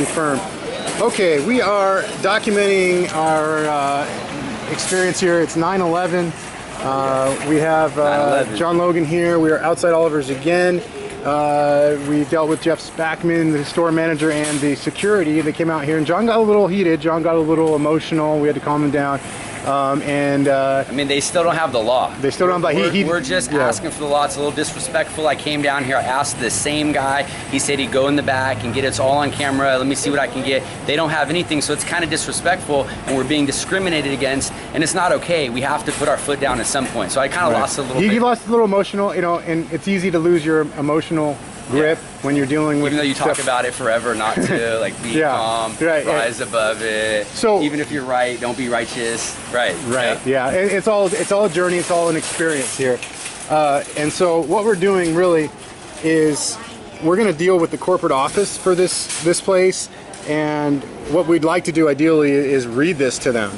Firm. Okay, we are documenting our experience here. It's 9/11. We have John Logan here. We are outside Oliver's again. We dealt with Jeff Spackman, the store manager, and the security. They came out here, and John got a little heated. John got a little emotional. We had to calm him down. I mean, they still don't have the law. They still don't. We're just asking for the law. It's a little disrespectful. I came down here. I asked the same guy. He said he'd go in the back and get it all on camera. Let me see what I can get. They don't have anything, so it's kind of disrespectful, and we're being discriminated against, and it's not okay. We have to put our foot down at some point. So I kind of lost a little bit. You lost a little emotional, you know, and it's easy to lose your emotional grip when you're dealing with. Even though you talk about it forever, not to like be calm, rise above it. So even if you're right, don't be righteous. Right. Yeah. It's all a journey. It's all an experience here. And so what we're doing really is we're going to deal with the corporate office for this place, and what we'd like to do ideally is read this to them.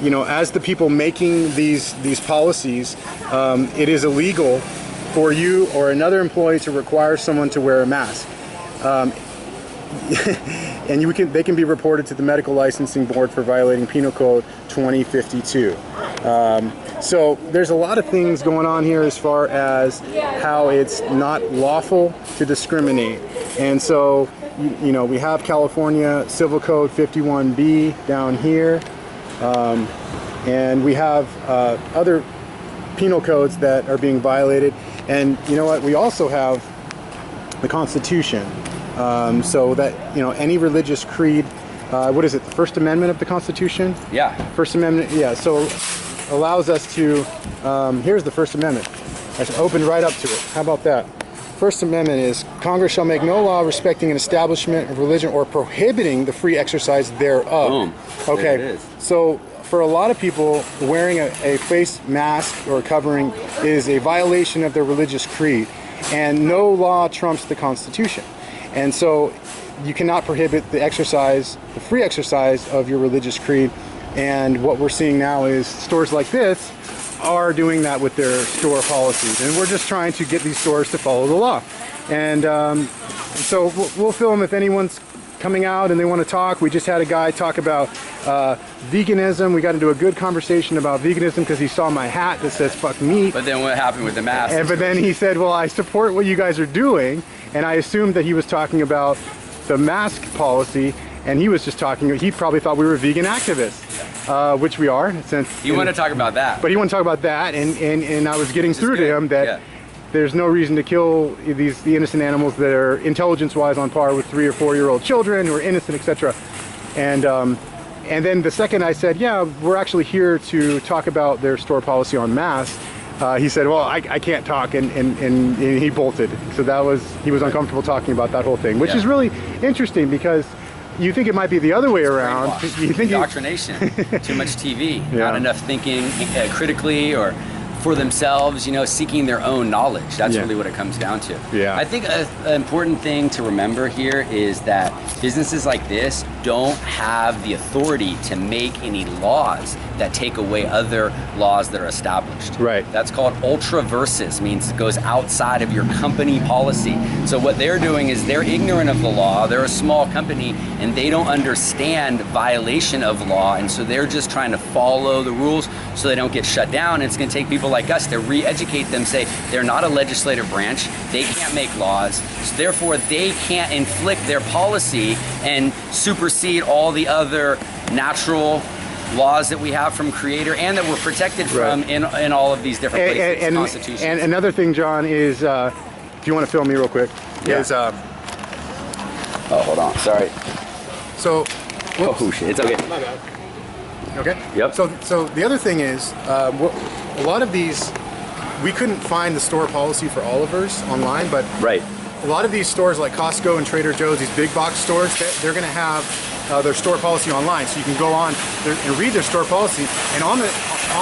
You know, as the people making these policies, it is illegal for you or another employee to require someone to wear a mask. And they can be reported to the Medical Licensing Board for violating Penal Code 2052. So there's a lot of things going on here as far as how it's not lawful to discriminate. And so, you know, we have California Civil Code 51B down here, and we have other penal codes that are being violated. And you know what? We also have the Constitution, so that, you know, any religious creed. What is it? The First Amendment of the Constitution? Yeah. First Amendment. Yeah. So allows us to. Here's the First Amendment. I just opened right up to it. How about that? First Amendment is Congress shall make no law respecting an establishment of religion or prohibiting the free exercise thereof. Boom. Okay. There it is. So for a lot of people, wearing a face mask or covering is a violation of their religious creed, and no law trumps the Constitution. And so you cannot prohibit the free exercise of your religious creed. And what we're seeing now is stores like this are doing that with their store policies, and we're just trying to get these stores to follow the law. And so we'll film if anyone's coming out and they want to talk. We just had a guy talk about veganism. We got into a good conversation about veganism because he saw my hat that says "fuck meat." But then what happened with the mask? But then he said, "Well, I support what you guys are doing," and I assumed that he was talking about the mask policy, and he was just talking. He probably thought we were vegan activists, which we are. Since you want to talk about that, but he wanted to talk about that, and I was getting through to him that. There's no reason to kill the innocent animals that are intelligence-wise on par with 3 or 4-year-old children who are innocent, etc. And then the second I said, yeah, we're actually here to talk about their store policy on masks, he said, well, I can't talk, and he bolted. So he was uncomfortable talking about that whole thing, which is really interesting because you think it might be the other way around. You think indoctrination, too much TV, not enough thinking critically or for themselves, you know, seeking their own knowledge. That's really what it comes down to. Yeah. I think an important thing to remember here is that businesses like this don't have the authority to make any laws that take away other laws that are established. Right. That's called ultra versus, means it goes outside of your company policy. So what they're doing is they're ignorant of the law. They're a small company and they don't understand violation of law, and so they're just trying to follow the rules so they don't get shut down. And it's going to take people like us to re-educate them, say they're not a legislative branch, they can't make laws, so therefore they can't inflict their policy and supersede all the other natural laws that we have from Creator and that we're protected from in all of these different places, constitutions. And another thing, John, is if you want to film me real quick, is oh, hold on, sorry. So, oh shit, it's okay. My bad. Okay. Yep. So the other thing is, a lot of these, we couldn't find the store policy for Oliver's online, but a lot of these stores like Costco and Trader Joe's, these big box stores, they're going to have their store policy online, so you can go on and read their store policy. And on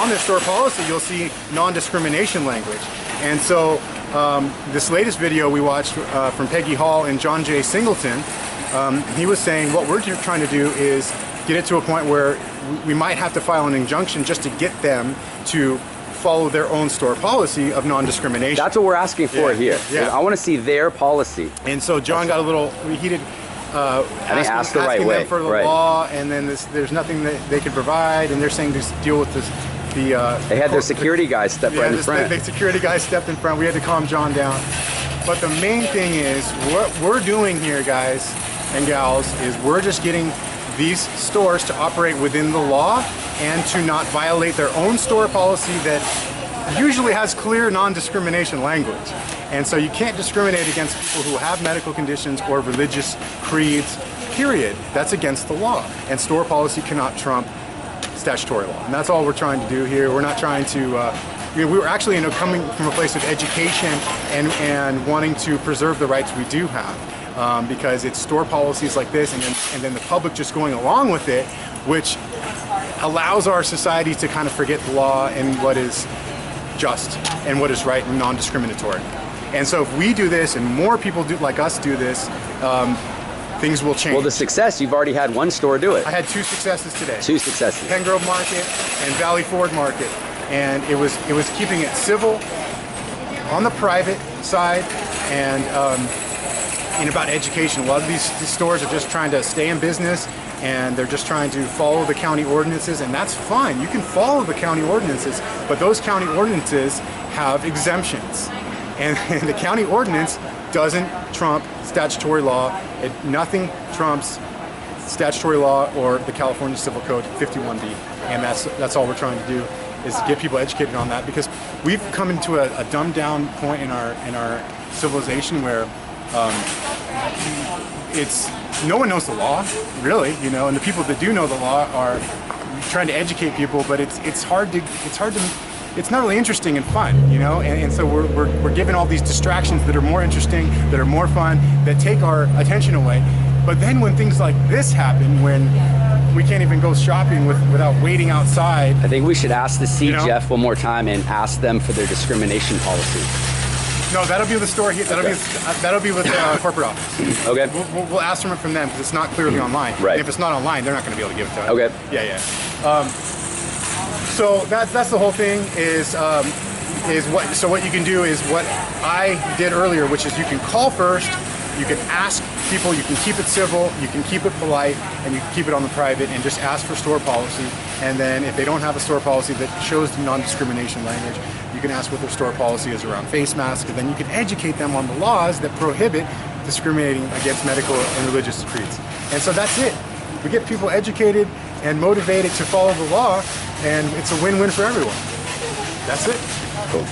their store policy, you'll see non-discrimination language. And so this latest video we watched from Peggy Hall and John J. Singleton, he was saying what we're trying to do is get it to a point where we might have to file an injunction just to get them to follow their own store policy of non-discrimination. That's what we're asking for here. Yeah. I want to see their policy. And so John got a little heated. ask the right asking way. them for the Right. law, and then there's nothing that they can provide, and they're saying just deal with this. They had their security guys step right in front. The security guy stepped in front. We had to calm John down. But the main thing is, what we're doing here, guys and gals, is we're just getting these stores to operate within the law and to not violate their own store policy that usually has clear non-discrimination language. And so you can't discriminate against people who have medical conditions or religious creeds, period. That's against the law. And store policy cannot trump statutory law. And that's all we're trying to do here. We're not trying to, we were actually coming from a place of education and wanting to preserve the rights we do have. Because it's store policies like this and then the public just going along with it, which allows our society to kind of forget the law and what is just and what is right and non-discriminatory. And so if we do this and more people like us do this, things will change. Well, the success, you've already had one store do it. I had 2 successes today. 2 successes. Pen Grove Market and Valley Ford Market. And it was keeping it civil on the private side and about education. A lot of these stores are just trying to stay in business and they're just trying to follow the county ordinances, and that's fine. You can follow the county ordinances, but those county ordinances have exemptions. And the county ordinance doesn't trump statutory law. Nothing trumps statutory law or the California Civil Code 51B. And that's all we're trying to do, is to get people educated on that, because we've come into a dumbed down point in our civilization where no one knows the law, really, and the people that do know the law are trying to educate people, but it's not really interesting and fun, and so we're given all these distractions that are more interesting, that are more fun, that take our attention away. But then when things like this happen, when we can't even go shopping without waiting outside. I think we should ask the CGF one more time and ask them for their discrimination policy. No, that'll be with the store here. That'll be with the corporate office. Okay. We'll ask them from them because it's not clearly online. Right. And if it's not online, they're not going to be able to give it to us. Okay. Yeah. So that's the whole thing. So what you can do is what I did earlier, which is you can call first. You can ask people, you can keep it civil, you can keep it polite, and you can keep it on the private and just ask for store policy. And then if they don't have a store policy that shows the non-discrimination language, you can ask what their store policy is around face masks, and then you can educate them on the laws that prohibit discriminating against medical and religious creeds. And so that's it. We get people educated and motivated to follow the law, and it's a win-win for everyone. That's it. Cool.